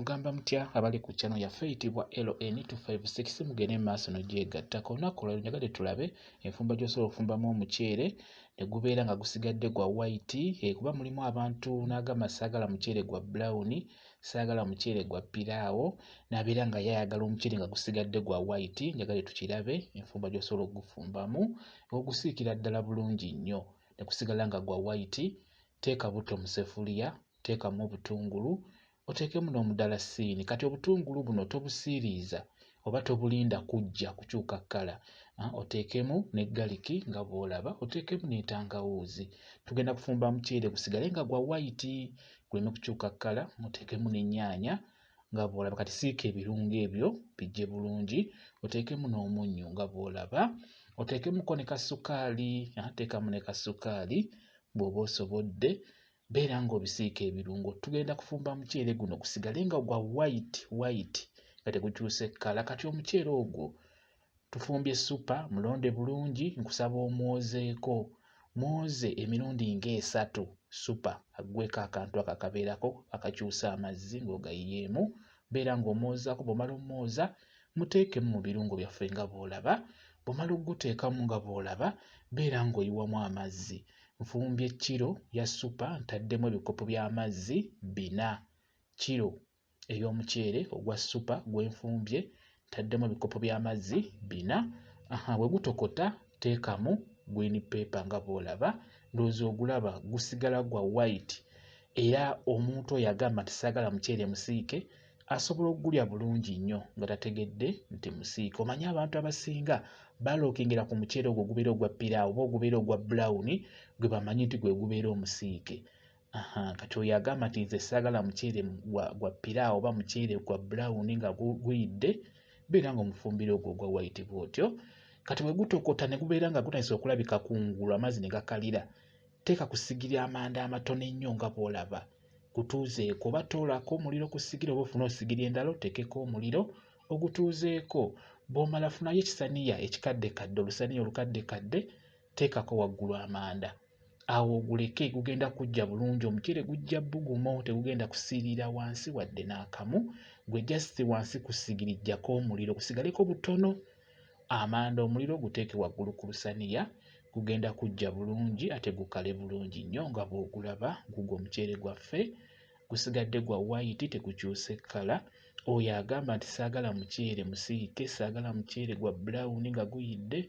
mugamba mutya abali ku channel yaffe eyitibwa LN256 mugende maaso n'ogyegattako. Olunaku olwo njagadde tulabe enfumba gy'osobola okufumbamu omuceere ne gubeera nga gusigadde gwa white, kuba mulimu abantu n'agamba saagala muceere gwa brown, saagala muceere gwa piraawo, n'abeera nga yayagala omuceere nga gusigadde gwa white. Njagadde tukirabe enfumba gy'osobola okugufumbamu ogusiikira ddala bulungi nnyo ne gusigala nga gwa white. Teeka butto mu seffuliya, teekamu obutungulu, oteekemu n'omudalasini. Kati obutungulu buno tobusiiriiza oba tobulinda kujja kukyuka kkala. Oteekemu ne galiki nga bw'olaba, oteekemu n'entangawuuzi. Tugenda kufumba muceere gusigale nga gwa white, guleme kukyuka kkala. Oteekemu n'ennyaanya nga bw'olaba. Kati siika ebirungo ebyo bijje bulungi. Oteekemu n'omunnyo nga bw'olaba. Oteekemuko ne kasukaali, teekamu ne kasukaali bw'oba osobodde. Beera ng'obisiika ebirungo. Tugenda kufumba muceere guno gusigale nga gwa white nga tegukyuse kkala. Kati omuceere ogwo tufumbye suppa, mulonde bulungi. Nkusaba omwozeeko, mwoze emirundi ng'esatu suppa, aggweko akantu ako akabeerako akakyusa amazzi ng'ogayiyeemu. Beera ng'omwozaako. Bw'omala omwoza muteekemu mu birungo byaffe nga bw'olaba. Bw'omala okuguteekamu nga bw'olaba, beera ng'oyiwamu amazzi. Nfumbye kiro ya suppa, ntaddemu ebikopo by'amazzi 4. Kiro ey'omuceere ogwa suppa gwe nfumbye ntaddemu ebikopo by'amazzi 4. Bwe gutokota teekamu green pepper nga bw'olaba. Ndowooza ogulaba gusigala gwa white, era omuntu oyo agamba nti saagala muceere musiike asobola okugulya bulungi nnyo nga tategedde nti musiike. Omanyi abantu abasinga balookingira ku muceere ogwo gubeera ogwa piraawo oba ogubeera ogwa brown gwe bamanyi nti gwe gubeera omusiike. Kati oyo agamba nti nze saagala muceere gwa piraawo oba muceere gwa brown nga guyidde, beera ng'omufumbira ogwo ogwa white bw'otyo. Kati bwe gutokota ne gubeera nga gutandise okulabika kungulu, amazzi ne gakalira, teeka ku ssigiri amanda amatono ennyo nga bw'olaba. Gutuuzeeko oba toolako omuliro ku ssigiri oba ofune osigiri endala oteekeko omuliro ogutuuzeeko. Bw'omala funayo ekisaniya ekikaddekadde, olusaniya olukaddekadde, teekako waggulu amanda. Awo oguleke, gugenda kujja bulungi. Omuceere gujja bbugumo, tegugenda kusiirira wansi wadde n'akamu. Gwe just wansi ku ssigiri ggyako omuliro gusigaleko butono. Amanda omuliro guteeke waggulu ku lusaniya, gugenda kujja bulungi ate gukale bulungi nnyo nga bw'ogulaba. Gugwo omuceere gwaffe gusigadde gwa white, tegukyuse kkala. Oyo agamba nti saagala muceere musiike, saagala muceere gwa brown nga guyidde,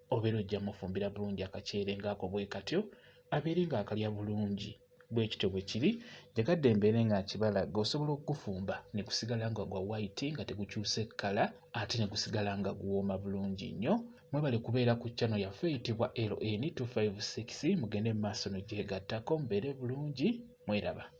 obeera ojja mufumbira bulungi akaceere ng'ako bwe katyo, abeere ng'akalya bulungi. Bwe kityo bwe kiri. Njagadde mbeere nga nkibalaga. Osobola okugufumba ne gusigala nga gwa white nga tegukyuse kkala, ate ne gusigala nga guwooma bulungi nnyo. Mwebale kubeera ku channel yaffe eyitibwa LN256. Mugende mu maaso n'ogyegattako, mubeere bulungi. Mweraba.